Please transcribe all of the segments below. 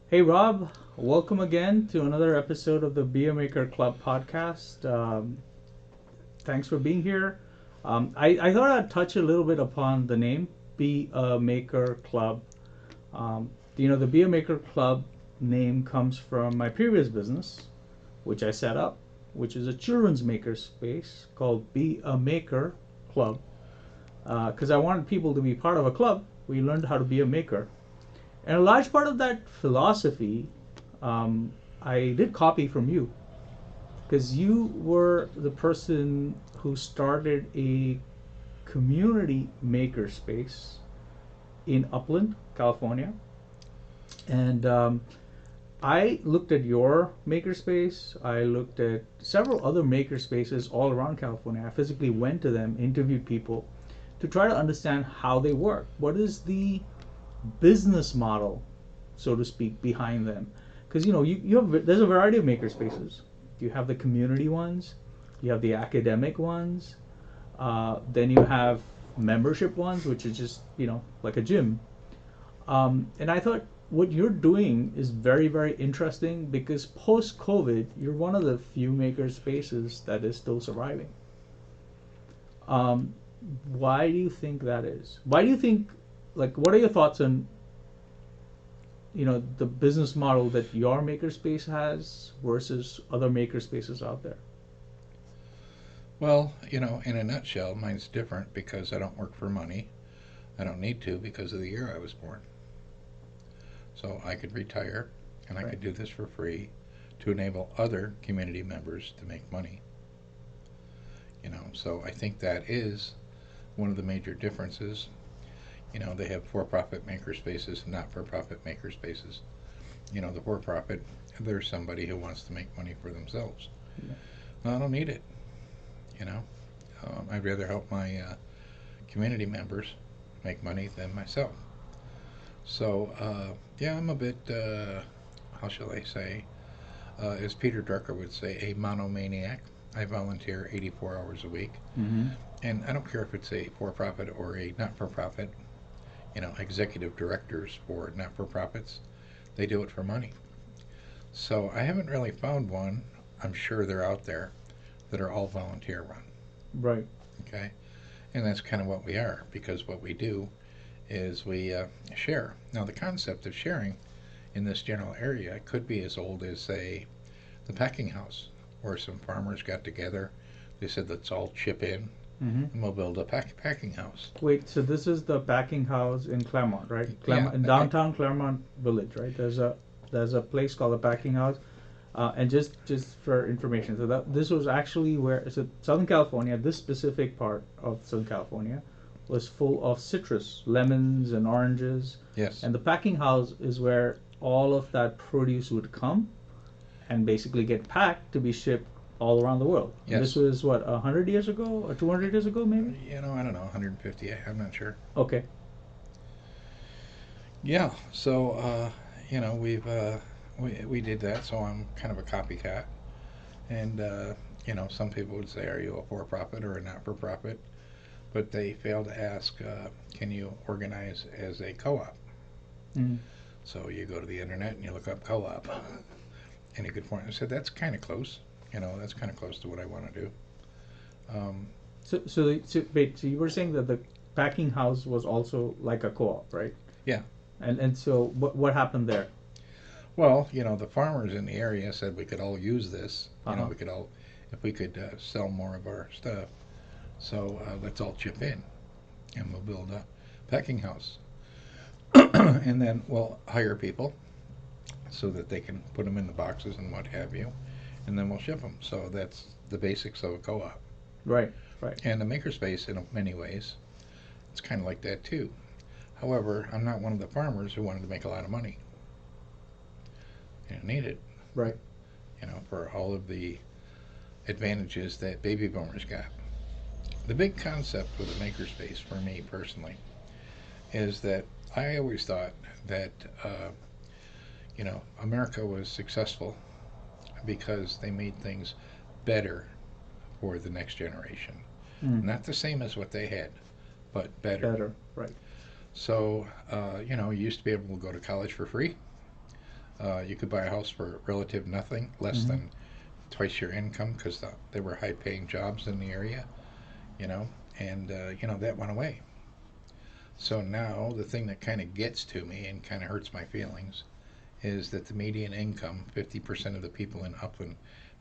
Hey Rob, welcome again to another episode of the Be a Maker Club podcast. Thanks for being here. I thought I'd touch a little bit upon the name Be a Maker Club. The Be a Maker Club name comes from my previous business, which I set up, which is a children's makerspace called Be a Maker Club. Because I wanted people to be part of a club. We learned how to be a maker. And a large part of that philosophy, I did copy from you because you were the person who started a community makerspace in Upland, California. And I looked at your makerspace. I looked at several other makerspaces all around California. I physically went to them, interviewed people to try to understand how they work. What is the business model, so to speak, behind them? Because you have there's a variety of maker spaces. You have the community ones, you have the academic ones, then you have membership ones, which is just like a gym. And I thought what you're doing is very, very interesting because post COVID you're one of the few maker spaces that is still surviving. um, why do you think that is? Why do you think, like, what are your thoughts on the business model that your makerspace has versus other makerspaces out there? Well, in a nutshell, mine's different because I don't work for money. I don't need to because of the year I was born. So I could retire and I Right. could do this for free to enable other community members to make money. So I think that is one of the major differences. They have for-profit makerspaces and not-for-profit makerspaces. The for-profit, there's somebody who wants to make money for themselves. Yeah. No, I don't need it. You know, I'd rather help my community members make money than myself. So, yeah, I'm a bit, how shall I say, as Peter Drucker would say, a monomaniac. I volunteer 84 hours a week, Mm-hmm. and I don't care if it's a for profit or a not for profit. Executive directors for not for profits, they do it for money. So, I haven't really found one. I'm sure they're out there that are all volunteer run. Right. Okay? And that's kind of what we are because what we do is we share. Now, the concept of sharing in this general area could be as old as, say, the packing house, where some farmers got together. They said, let's all chip in Mm-hmm. and we'll build a packing house. Wait, so this is the packing house in Claremont, right? Yeah, Claremont, in downtown Claremont Village, right? There's a place called the Packing House. And just for information, so that this was actually where, so Southern California, this specific part of Southern California was full of citrus, lemons and oranges, yes, and the packing house is where all of that produce would come and basically get packed to be shipped all around the world. And this yes. was what, 100 years ago or 200 years ago, maybe? I don't know, 150, I'm not sure. Okay. Yeah, so, we did that, so I'm kind of a copycat. And, some people would say, are you a for profit or a not for profit? But they fail to ask, can you organize as a co op? Mm. So you go to the internet and you look up co op, and you could find, I said, that's kind of close. That's kind of close to what I want to do. Um, Wait, so you were saying that the packing house was also like a co-op, right? yeah. And so what happened there? Well, the farmers in the area said we could all use this. Uh-huh. We could all, if we could sell more of our stuff. So let's all chip in and we'll build a packing house. And then we'll hire people so that they can put them in the boxes and what have you. And then we'll ship them. So that's the basics of a co op. Right, right. And the makerspace, in many ways, it's kind of like that too. However, I'm not one of the farmers who wanted to make a lot of money. I didn't need it, Right. for all of the advantages that baby boomers got. The big concept with a makerspace for me personally is that I always thought that, America was successful because they made things better for the next generation. Mm. Not the same as what they had, but better. Better. Right. So, you used to be able to go to college for free. You could buy a house for relative nothing, less Hmm. than twice your income, because they were high-paying jobs in the area, you know, and that went away. So now the thing that kind of gets to me and kind of hurts my feelings is that the median income, 50% of the people in Upland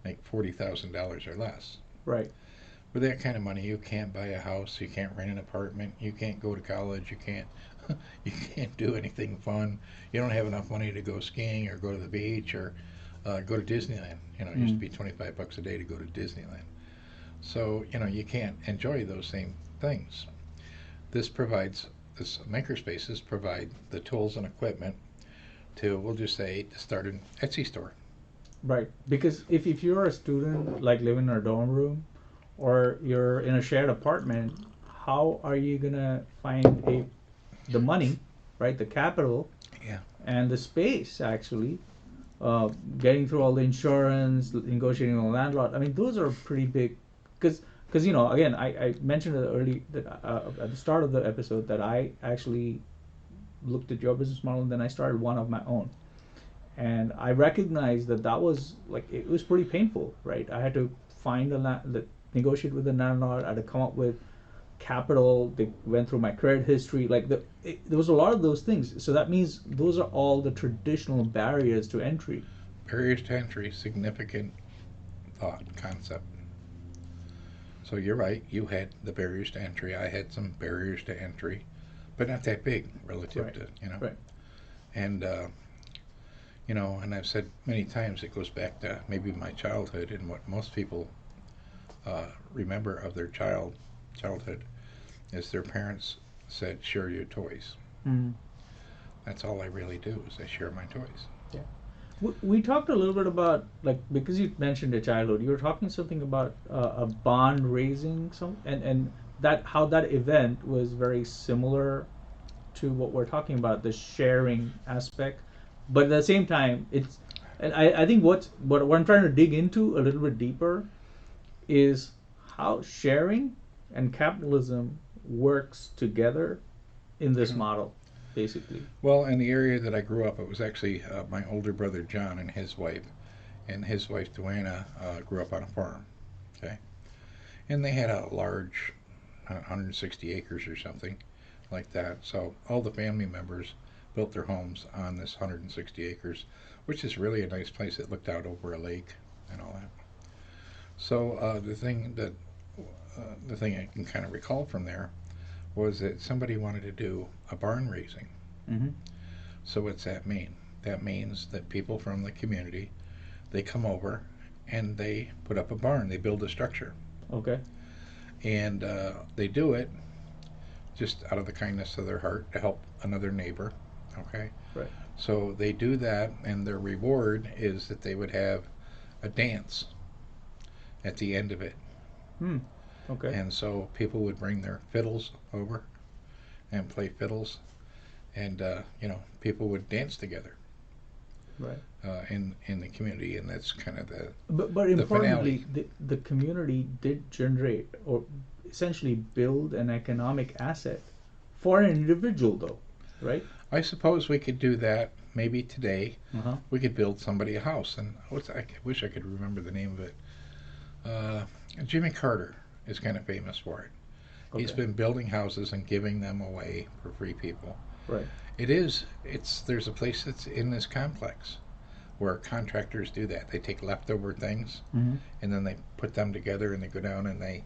make $40,000 or less. Right. With that kind of money, you can't buy a house, you can't rent an apartment, you can't go to college, you can't do anything fun. You don't have enough money to go skiing or go to the beach or go to Disneyland. It used to Mm. be 25 bucks a day to go to Disneyland. So, you can't enjoy those same things. This provides this Makerspaces provide the tools and equipment to, we'll just say, to start an Etsy store. Right. Because if you're a student, like living in a dorm room, or you're in a shared apartment, how are you gonna find the money, right? The capital Yeah. and the space actually, uh, getting through all the insurance, negotiating with the landlord. I mean, those are pretty big, because again, I mentioned it early that at the start of the episode that I actually looked at your business model and then I started one of my own, and I recognized that that was like it was pretty painful, right? I had to find negotiate with the landlord. I had to come up with capital. They went through my credit history. Like there was a lot of those things. So that means those are all the traditional barriers to entry. Barriers to entry, significant thought concept. So you're right. You had the barriers to entry. I had some barriers to entry, but not that big relative Right. to. Right. And and I've said many times it goes back to maybe my childhood and what most people remember of their childhood is their parents said, "Share your toys." Mm. That's all I really do is I share my toys. Yeah. We talked a little bit about like because you mentioned your childhood, you were talking something about a bond raising and that how that event was very similar to what we're talking about, the sharing aspect. But at the same time, and I think what I'm trying to dig into a little bit deeper is how sharing and capitalism works together in this Sure. model, basically. Well, in the area that I grew up, it was actually my older brother John and his wife Joanna grew up on a farm. Okay, and they had a large 160 acres or something like that. So all the family members built their homes on this 160 acres, which is really a nice place. It looked out over a lake and all that. So the thing I can kind of recall from there was that somebody wanted to do a barn raising. Mm-hmm. So what's that mean? That means that people from the community they come over and they put up a barn. They build a structure, Okay. and they do it just out of the kindness of their heart to help another neighbor. Okay, Right. so they do that, and their reward is that they would have a dance at the end of it. Hmm. Okay. And so people would bring their fiddles over and play fiddles, and people would dance together Right. in the community, and that's kind of But the finale. importantly, the community did generate or essentially build an economic asset for an individual, though, right? I suppose we could do that maybe today. Uh-huh. We could build somebody a house, and I wish I could remember the name of it. Uh, Jimmy Carter is kind of famous for it. He's Okay. been building houses and giving them away for free people. Right. There's a place that's in this complex where contractors do that. They take leftover things Mm-hmm. and then they put them together and they go down and they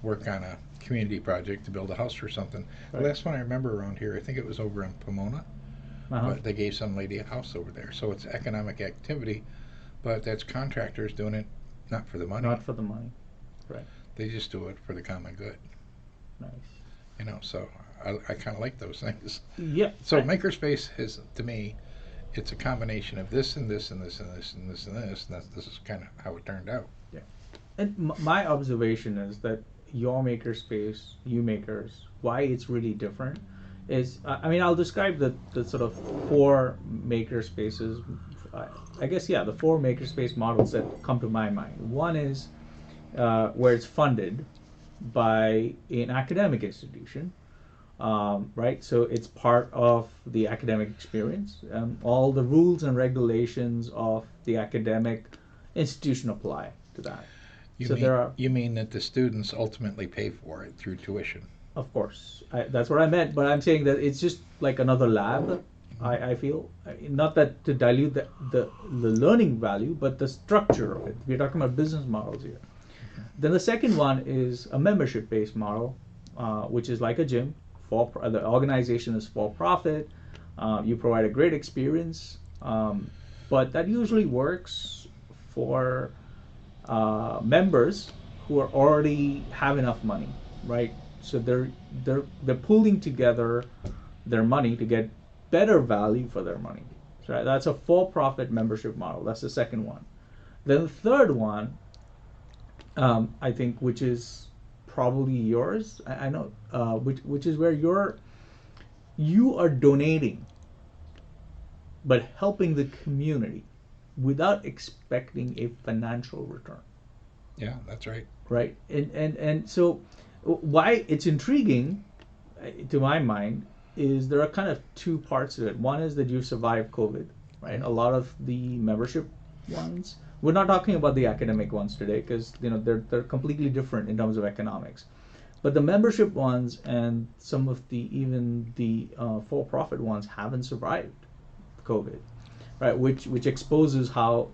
work on a community project to build a house or something. The Right. last one I remember around here, I think it was over in Pomona, Uh-huh. but they gave some lady a house over there. So it's economic activity, but that's contractors doing it not for the Not money. for the money. Right. They just do it for the common good. Nice. So I kind of like those things. Yeah. So Makerspace is, to me, it's a combination of this and this and this and this and this and this, and this is kind of how it turned out. Yeah. And my observation is that your makerspace, you makers, why it's really different is, I mean, I'll describe the sort of four makerspaces. I, I guess, yeah, the four makerspace models that come to my mind. One is where it's funded by an academic institution. right? So it's part of the academic experience. All the rules and regulations of the academic institution apply to that. So there are, You mean that the students ultimately pay for it through tuition? of course, that's what I meant, but I'm saying that it's just like another lab. I feel not that to dilute the learning value, but the structure of it. We're talking about business models here. Then the second one is a membership-based model, which is like a gym. The organization is for profit. You provide a great experience, but that usually works for members who are already have enough money, right? So they're pooling together their money to get better value for their money. So that's a for-profit membership model. That's the second one. Then the third one, I think, which is probably yours. I know, which is where you are donating, but helping the community without expecting a financial return. Yeah, that's right. Right, and so why it's intriguing to my mind is there are kind of two parts to it. One is that you survived COVID, right? A lot of the membership ones, we're not talking about the academic ones today because they're completely different in terms of economics, but the membership ones and some of the even the for-profit ones haven't survived COVID, right? Which exposes how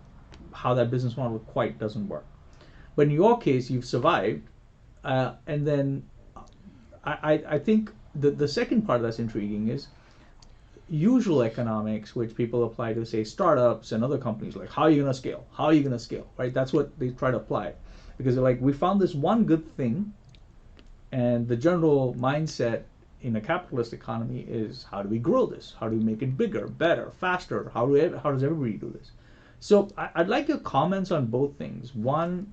that business model quite doesn't work. But in your case, you've survived, and then I think the second part that's intriguing is usual economics, which people apply to, say, startups and other companies, like how are you going to scale? How are you going to scale? Right? That's what they try to apply, because they're like, we found this one good thing, and the general mindset in a capitalist economy is, how do we grow this? How do we make it bigger, better, faster? How does everybody do this? So I'd like your comments on both things. One,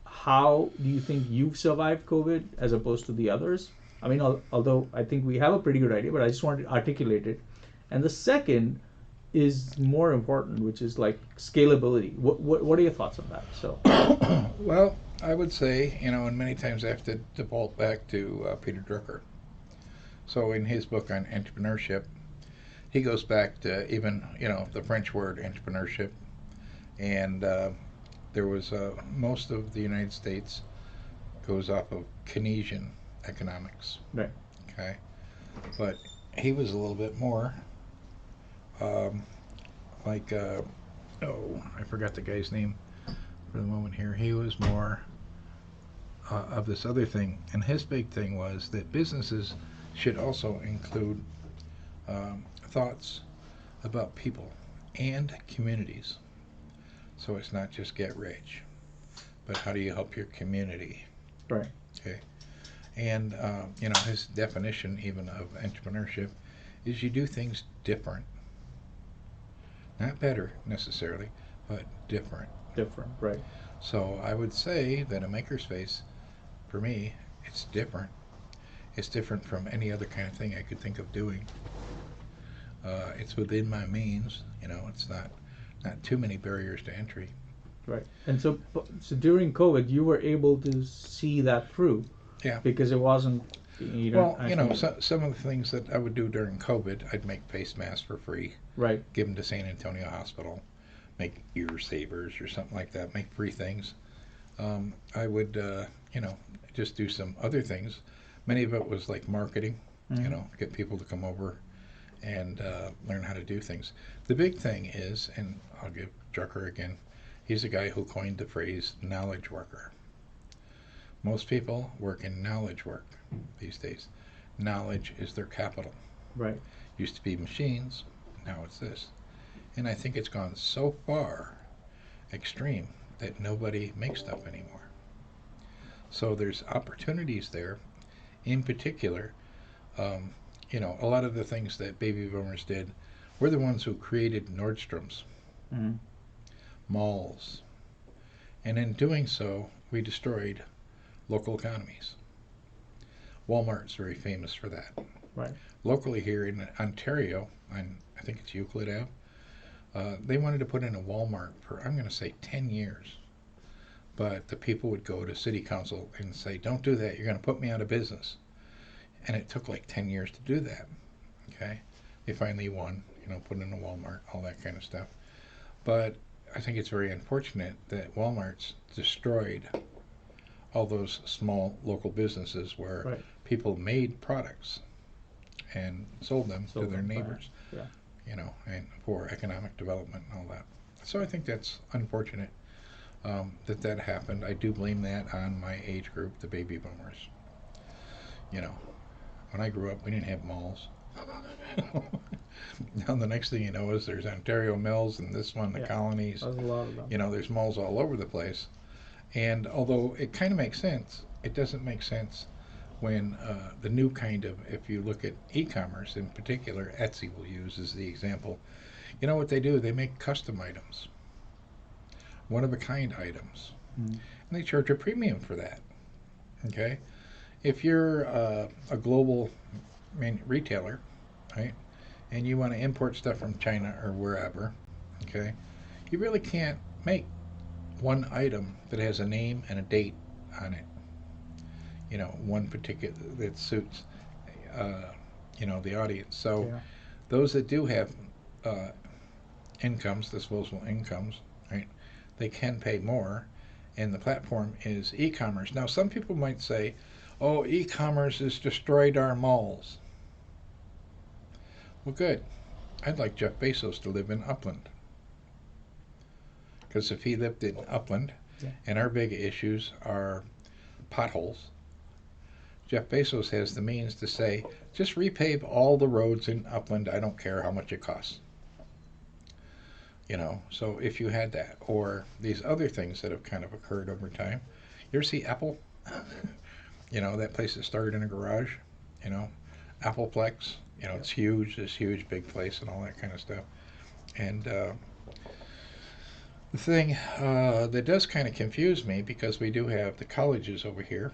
how do you think you've survived COVID as opposed to the others? I mean, although I think we have a pretty good idea, but I just wanted to articulate it. And the second is more important, which is like scalability. What are your thoughts on that? So, Well, I would say, and many times I have to default back to Peter Drucker. So in his book on entrepreneurship, he goes back to even, the French word entrepreneurship. And there was most of the United States goes off of Keynesian economics. right, Okay. But he was a little bit more um, like, oh, I forgot the guy's name for the moment here. He was more of this other thing. And his big thing was that businesses should also include thoughts about people and communities. So it's not just get rich, but how do you help your community? right, Okay. And, his definition even of entrepreneurship is you do things different. Not better necessarily, but different. different, right, So I would say that a makerspace, for me, it's different. It's different from any other kind of thing I could think of doing. It's within my means. It's not too many barriers to entry. right. And so during COVID, you were able to see that through Yeah. because it wasn't, you don't Well, actually, some of the things that I would do during COVID, I'd make face masks for free, right, give them to San Antonio Hospital, make ear savers or something like that, make free things. I would, just do some other things. Many of it was like marketing, mm-hmm. get people to come over and learn how to do things. The big thing is, and I'll give Drucker again, he's the guy who coined the phrase knowledge worker. Most people work in knowledge work these days. Knowledge is their capital. right, Used to be machines, now it's this. And I think it's gone so far extreme that nobody makes stuff anymore. So there's opportunities there. In particular, um, a lot of the things that baby boomers did, we're the ones who created Nordstrom's, mm-hmm. malls, and in doing so, we destroyed local economies. Walmart's very famous for that. right, Locally here in Ontario, I think it's Euclid Ave, they wanted to put in a Walmart for, I'm going to say, 10 years. But the people would go to city council and say, don't do that, you're going to put me out of business. And it took like 10 years to do that. Okay, they finally won. Put in a Walmart, all that kind of stuff. But I think it's very unfortunate that Walmart's destroyed all those small local businesses where Right. people made products and sold them to their neighbors, perhaps. Yeah. And for economic development and all that. So I think that's unfortunate that happened. I do blame that on my age group, the baby boomers. When I grew up, we didn't have malls. Now the next thing you know is there's Ontario Mills and this one, the Colonies. There's a lot of them. There's malls all over the place. And although it kind of makes sense, it doesn't make sense when the new kind of, if you look at e-commerce in particular, Etsy will use as the example. You know what they do? They make custom items, one-of-a-kind items, and they charge a premium for that. Okay, if you're a global retailer, right, and you want to import stuff from China or wherever, okay, you really can't make one item that has a name and a date on it. One particular that suits, the audience. So those that do have incomes, disposable incomes, right, they can pay more, and the platform is e-commerce. Now, some people might say, "Oh, e-commerce has destroyed our malls." Well, good. I'd like Jeff Bezos to live in Upland. Because if he lived in Upland, and our big issues are potholes, Jeff Bezos has the means to say, just repave all the roads in Upland. I don't care how much it costs. So if you had that, or these other things that have kind of occurred over time. You ever see Apple? That place that started in a garage, Appleplex, it's huge, this huge big place and all that kind of stuff. And the thing that does kind of confuse me, because we do have the colleges over here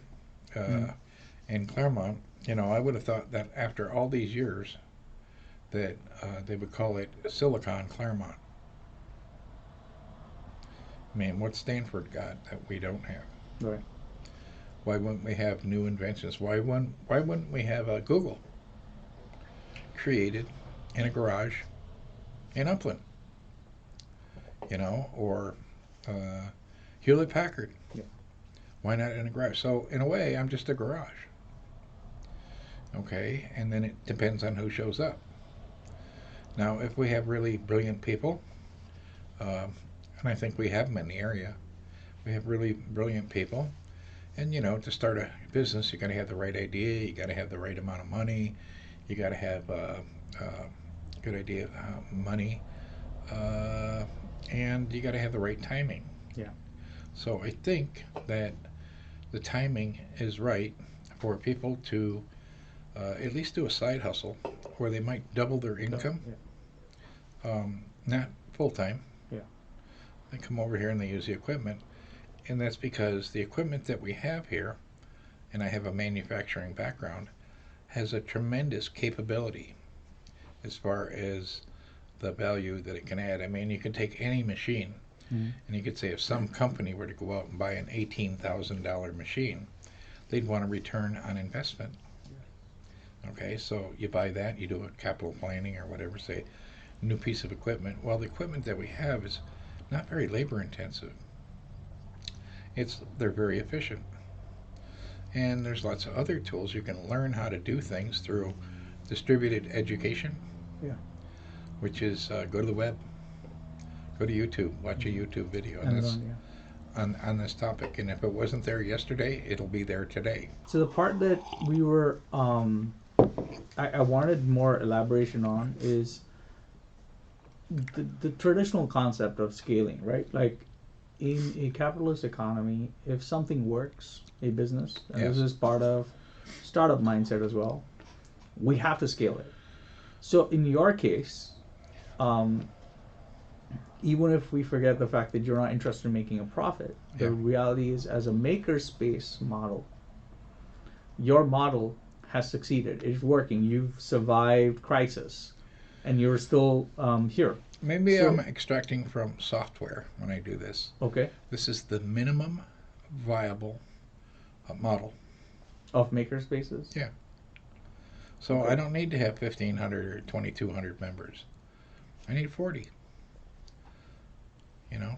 in Claremont, I would have thought that after all these years that they would call it Silicon Claremont. I mean, what's Stanford got that we don't have? Right. Why wouldn't we have new inventions? Why wouldn't we have a Google created in a garage in Upland? Or Hewlett Packard. Yeah. Why not in a garage? So in a way, I'm just a garage. Okay, and then it depends on who shows up. Now, if we have really brilliant people, and I think we have them in the area, we have really brilliant people, and to start a business, you got to have the right idea, you got to have the right amount of money, you got to have a good idea of money. And you got to have the right timing. Yeah. So I think that the timing is right for people to at least do a side hustle where they might double their income. Not full time. Yeah. They come over here and they use the equipment, and that's because the equipment that we have here, and I have a manufacturing background, has a tremendous capability as far as the value that it can add. I mean, you can take any machine, and you could say if some company were to go out and buy an $18,000 machine, they'd want a return on investment. Okay, so you buy that, you do a capital planning or whatever, say, new piece of equipment. Well, the equipment that we have is not very labor intensive. They're very efficient. And there's lots of other tools. You can learn how to do things through distributed education. Yeah. Which is go to the web, go to YouTube, watch a YouTube video on this topic. And if it wasn't there yesterday, it'll be there today. So the part that we were, I wanted more elaboration on is the traditional concept of scaling, right? Like in a capitalist economy, if something works, a business, and this is part of startup mindset as well, we have to scale it. So in your case, even if we forget the fact that you're not interested in making a profit, the reality is, as a makerspace model, your model has succeeded. It's working. You've survived crisis, and you're still here. Maybe I'm extracting from software when I do this. Okay. This is the minimum viable model of makerspaces. Yeah. So Okay. I don't need to have 1,500 or 2,200 members. I need 40.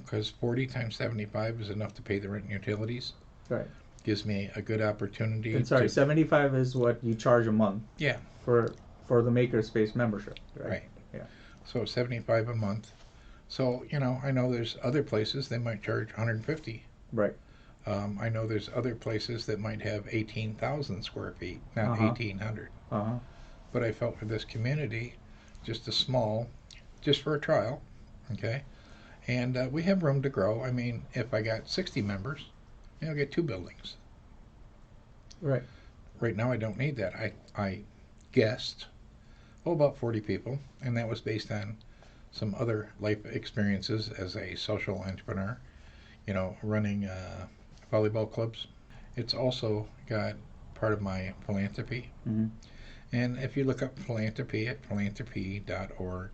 Because 40 times 75 is enough to pay the rent and utilities. Right. Gives me a good opportunity And sorry, to, 75 is what you charge a month yeah, for for the Makerspace membership, right? right. Yeah. So 75 a month. So, I know there's other places they might charge 150. Right. I know there's other places that might have 18,000 square feet, not Uh-huh. 1,800. Uh-huh. But I felt for this community, just a small, just for a trial, okay? And we have room to grow. I mean, if I got 60 members, I'll get 2 buildings. Right. Right now, I don't need that. I guessed, about 40 people, and that was based on some other life experiences as a social entrepreneur, running volleyball clubs. It's also got part of my philanthropy. Mm-hmm. And if you look up philanthropy at philanthropy.org,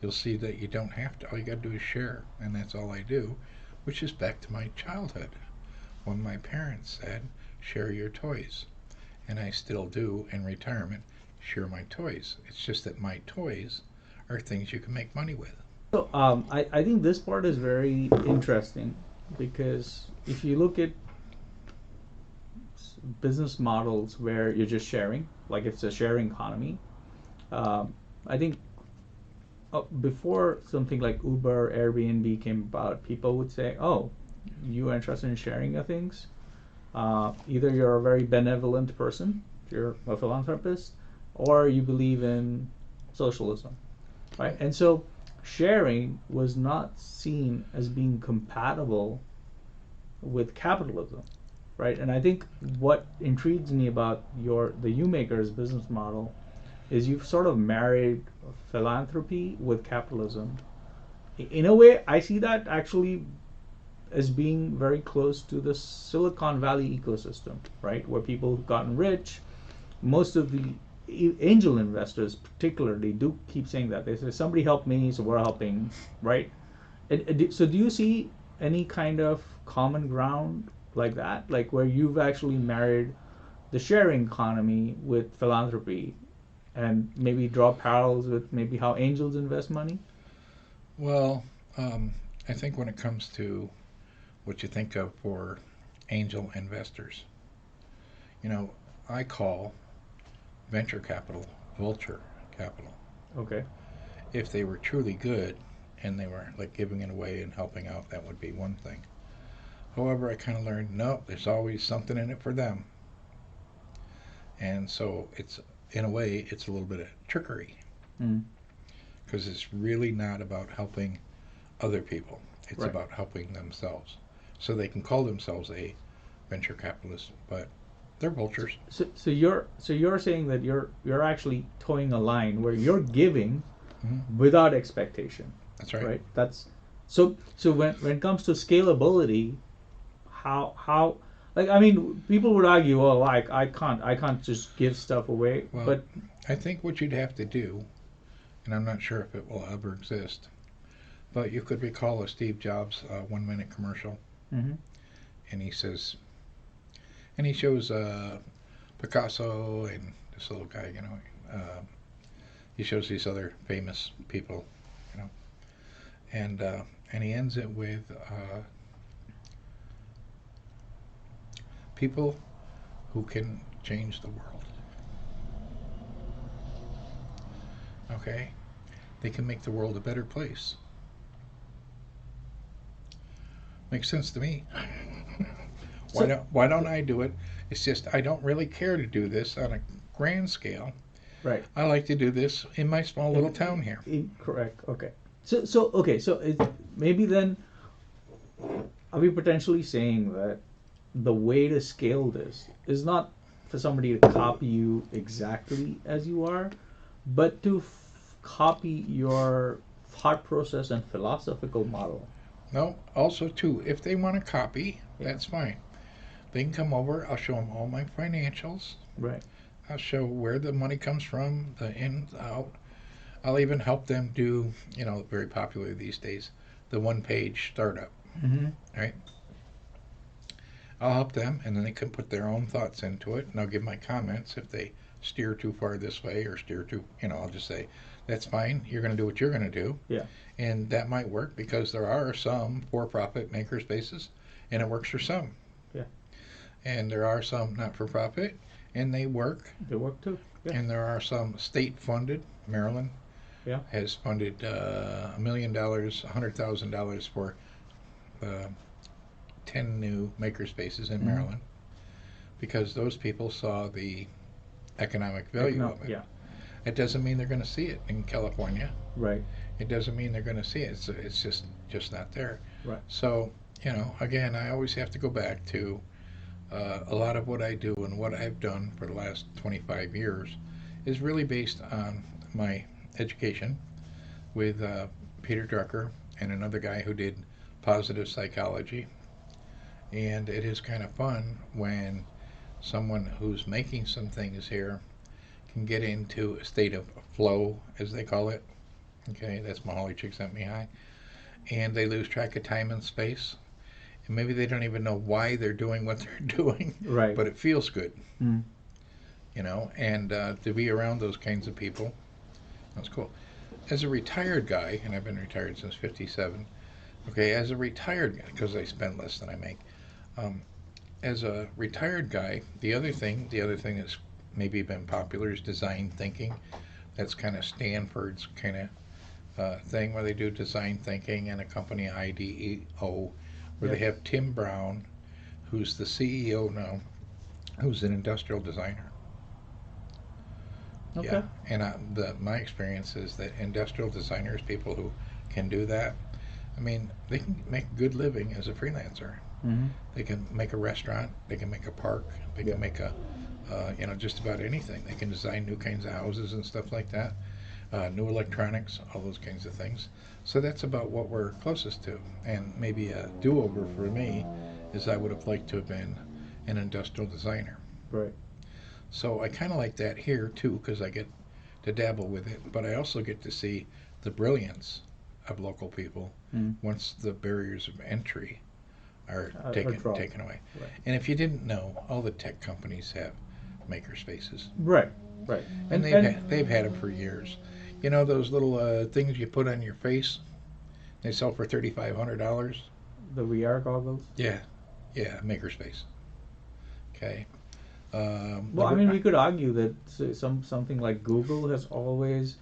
you'll see that you don't have to. All you got to do is share, and that's all I do, which is back to my childhood when my parents said, share your toys. And I still do in retirement, share my toys. It's just that my toys are things you can make money with. So I think this part is very interesting because if you look at business models where you're just sharing, like it's a sharing economy, I think before something like Uber, Airbnb came about, people would say, "Oh, you are interested in sharing your things? Either you're a very benevolent person, you're a philanthropist, or you believe in socialism, right?" And so sharing was not seen as being compatible with capitalism, right? And I think what intrigues me about the U-Makers business model is you've sort of married philanthropy with capitalism. In a way, I see that actually as being very close to the Silicon Valley ecosystem, right? Where people have gotten rich, most of the angel investors particularly do keep saying that. They say, somebody helped me, so we're helping, right? So do you see any kind of common ground like that? Like where you've actually married the sharing economy with philanthropy and maybe draw parallels with maybe how angels invest money? Well, I think when it comes to what you think of for angel investors, you know, I call venture capital vulture capital. Okay. If they were truly good and they were like giving it away and helping out, that would be one thing. However, I kind of learned no, there's always something in it for them. And so it's, in a way, it's a little bit of trickery Mm. because it's really not about helping other people. It's Right. about helping themselves. So they can call themselves a venture capitalist, but they're vultures. So you're saying that you're actually towing a line where you're giving Mm-hmm. without expectation, That's right. right? So when it comes to scalability, how like I mean people would argue, well, like I can't just give stuff away, Well, but I think what you'd have to do, and I'm not sure if it will ever exist, but you could recall a Steve Jobs 1 minute commercial, mhm, and he says, and he shows Picasso and this little guy, he shows these other famous people, you know, and he ends it with people who can change the world. Okay, they can make the world a better place. Makes sense to me. so Why don't I do it? It's just I don't really care to do this on a grand scale. right. I like to do this in my small little town here. Correct. Okay. So maybe then are we potentially saying that the way to scale this is not for somebody to copy you exactly as you are, but to copy your thought process and philosophical model? No, also too, if they want to copy, Yeah. that's fine. They can come over. I'll show them all my financials. Right. I'll show where the money comes from, the ins out. I'll even help them do, very popular these days, the one-page startup. Mm-hmm. Right? I'll help them, and then they can put their own thoughts into it, and I'll give my comments if they steer too far this way or steer too, I'll just say, that's fine. You're going to do what you're going to do. Yeah. And that might work because there are some for-profit makerspaces and it works for some. Yeah. And there are some not-for-profit and they work. They work too. Yeah. And there are some state-funded. Maryland has funded $1 million, $100,000 for 10 new makerspaces in Maryland because those people saw the economic value of it. Yeah. It doesn't mean they're going to see it in California. Right. It doesn't mean they're going to see it. It's just not there. Right. So, again, I always have to go back to a lot of what I do and what I've done for the last 25 years is really based on my education with Peter Drucker and another guy who did positive psychology. And it is kind of fun when someone who's making some things here can get into a state of flow, as they call it. Okay, that's my Holy Chick sent me high. And they lose track of time and space. And maybe they don't even know why they're doing what they're doing. Right. But it feels good. And to be around those kinds of people, that's cool. As a retired guy, and I've been retired since 57, okay, as a retired guy, because I spend less than I make, as a retired guy, the other thing that's maybe been popular is design thinking. That's kind of Stanford's kind of thing where they do design thinking, and a company IDEO where they have Tim Brown, who's the CEO now, who's an industrial designer. Okay. Yeah, and my experience is that industrial designers, people who can do that, I mean, they can make a good living as a freelancer. They can make a restaurant, they can make a park, they can make a, just about anything. They can design new kinds of houses and stuff like that, new electronics, all those kinds of things. So that's about what we're closest to. And maybe a do-over for me is I would have liked to have been an industrial designer. Right. So I kind of like that here too, because I get to dabble with it, but I also get to see the brilliance of local people once the barriers of entry are taken away. Right. And if you didn't know, all the tech companies have makerspaces. Right. Right. And they've had them for years. You know those little things you put on your face? They sell for $3,500. The VR goggles. Yeah, Makerspace. Okay. Well, I mean, we could argue that something like Google has almost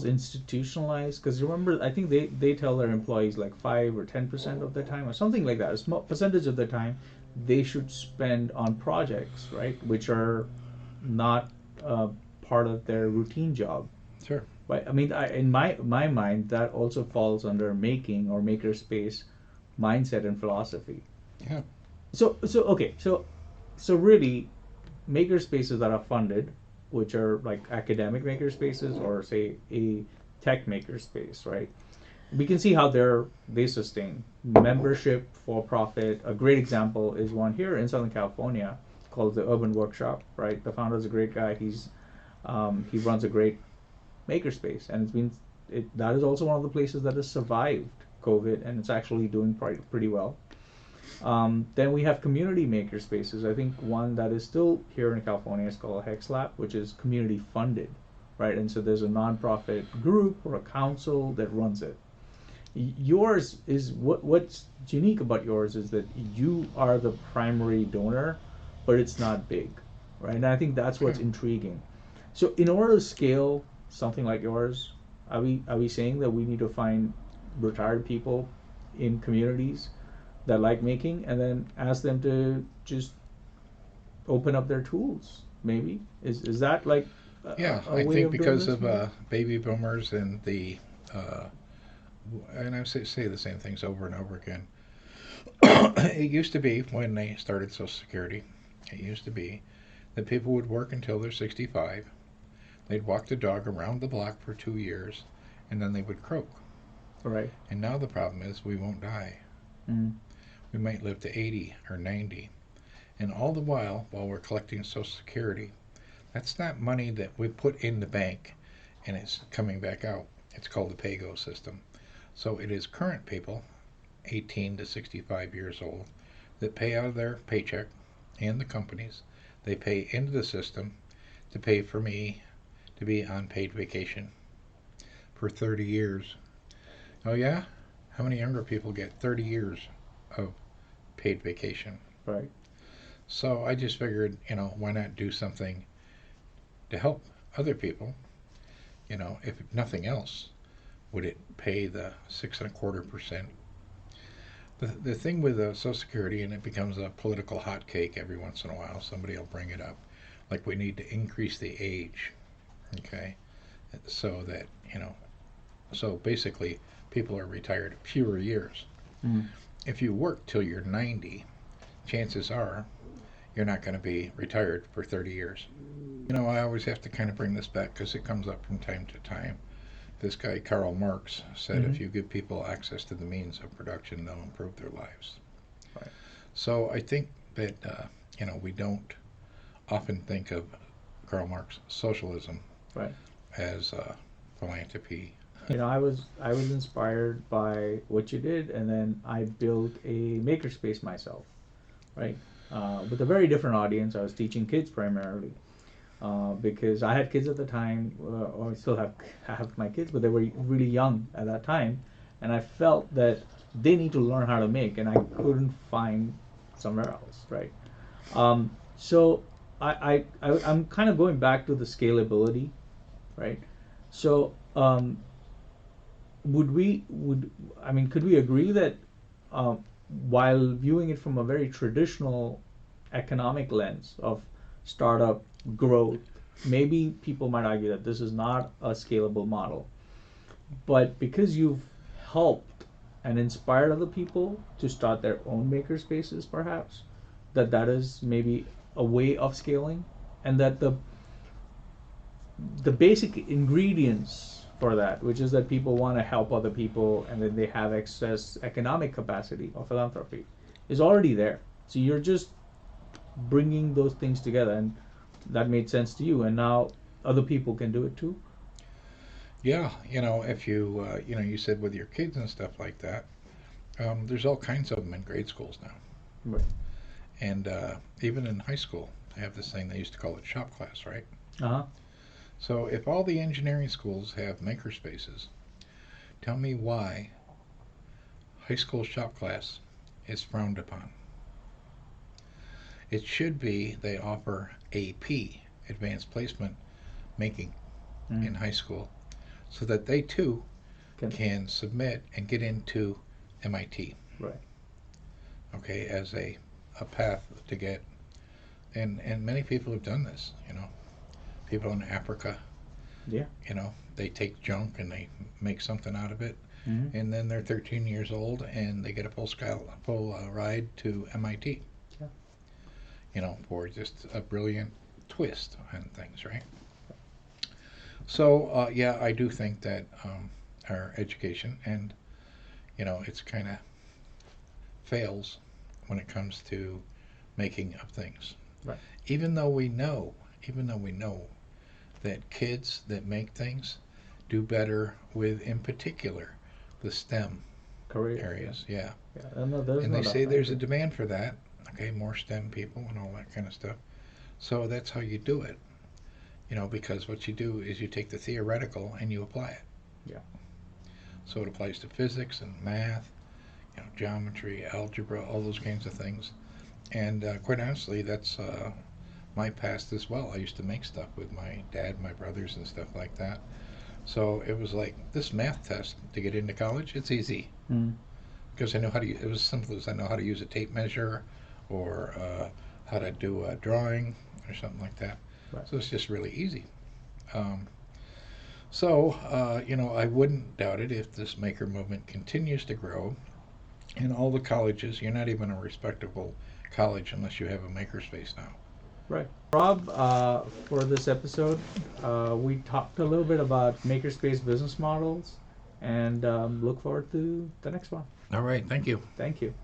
institutionalized, because remember, I think they tell their employees like 5 or 10% of their time or something like that, a small percentage of their time they should spend on projects, right, which are not part of their routine job. Sure. Right. I mean, in my mind, that also falls under making or makerspace mindset and philosophy. Yeah. So really, makerspaces that are funded, which are like academic makerspaces or say a tech makerspace, right? We can see how they sustain membership for profit. A great example is one here in Southern California called the Urban Workshop, right? The founder is a great guy. He runs a great makerspace, and that is also one of the places that has survived COVID, and it's actually doing pretty well. Then we have community makerspaces. I think one that is still here in California is called Hex Lab, which is community funded, right? And so there's a nonprofit group or a council that runs it. Yours is what's unique about yours is that you are the primary donor, but it's not big, right? And I think that's what's intriguing. So in order to scale something like yours, are we saying that we need to find retired people in communities that like making, and then ask them to just open up their tools? Maybe is that like I think because of baby boomers and the and I say the same things over and over again. It used to be, when they started Social Security, it used to be that people would work until they're 65. They'd walk the dog around the block for 2 years, and then they would croak. Right. And now the problem is we won't die. We might live to 80 or 90. And all the while we're collecting Social Security, that's not money that we put in the bank and it's coming back out. It's called the pay-go system. So it is current people, 18 to 65 years old, that pay out of their paycheck, and the companies, they pay into the system to pay for me to be on paid vacation for 30 years. Oh, yeah? How many younger people get 30 years of paid vacation? Right. So I just figured, why not do something to help other people? If nothing else, would it pay the 6.25%? The thing with Social Security, and it becomes a political hot cake every once in a while, somebody will bring it up, like we need to increase the age, okay? So that, so basically people are retired fewer years. Mm. If you work till you're 90, chances are you're not going to be retired for 30 years. I always have to kind of bring this back because it comes up from time to time. This guy, Karl Marx, said if you give people access to the means of production, they'll improve their lives. Right. So I think that, we don't often think of Karl Marx socialism Right. as philanthropy. I was inspired by what you did, and then I built a makerspace myself, right? With a very different audience. I was teaching kids primarily, because I had kids at the time, or I still have my kids, but they were really young at that time, and I felt that they need to learn how to make, and I couldn't find somewhere else, right? So I'm kind of going back to the scalability, right? So could we agree that, while viewing it from a very traditional economic lens of startup growth, maybe people might argue that this is not a scalable model, but because you've helped and inspired other people to start their own maker spaces, perhaps that is maybe a way of scaling, and that the basic ingredients for that, which is that people want to help other people and then they have excess economic capacity or philanthropy, is already there. So you're just bringing those things together, and that made sense to you, and now other people can do it too. Yeah, if you said with your kids and stuff like that, there's all kinds of them in grade schools now. Right. And even in high school, they have this thing, they used to call it shop class, right? Uh-huh. So if all the engineering schools have makerspaces, tell me why high school shop class is frowned upon. It should be they offer AP, advanced placement making, in high school, so that they too can submit and get into MIT. Right. Okay, as a path to get, and many people have done this. People in Africa. Yeah. They take junk and they make something out of it, Mm-hmm. and then they're 13 years old and they get a full ride to MIT. Yeah. For just a brilliant twist on things, right? So yeah, I do think that our education and it's kind of fails when it comes to making of things. Right. Even though we know that kids that make things do better with, in particular, the STEM Career areas. Yeah. Yeah. No, there's And no they doubt. say there's a demand for that. Okay, more STEM people and all that kind of stuff. So that's how you do it. Because what you do is you take the theoretical and you apply it. Yeah. So it applies to physics and math, geometry, algebra, all those kinds of things. And quite honestly, that's my past as well. I used to make stuff with my dad, my brothers, and stuff like that. So it was like this math test to get into college. It's easy because I know how to. It was simple as I know how to use a tape measure, or how to do a drawing or something like that. Right. So it's just really easy. I wouldn't doubt it if this maker movement continues to grow. In all the colleges, you're not even a respectable college unless you have a makerspace now. Right. Rob, for this episode, we talked a little bit about makerspace business models, and look forward to the next one. All right, thank you. Thank you.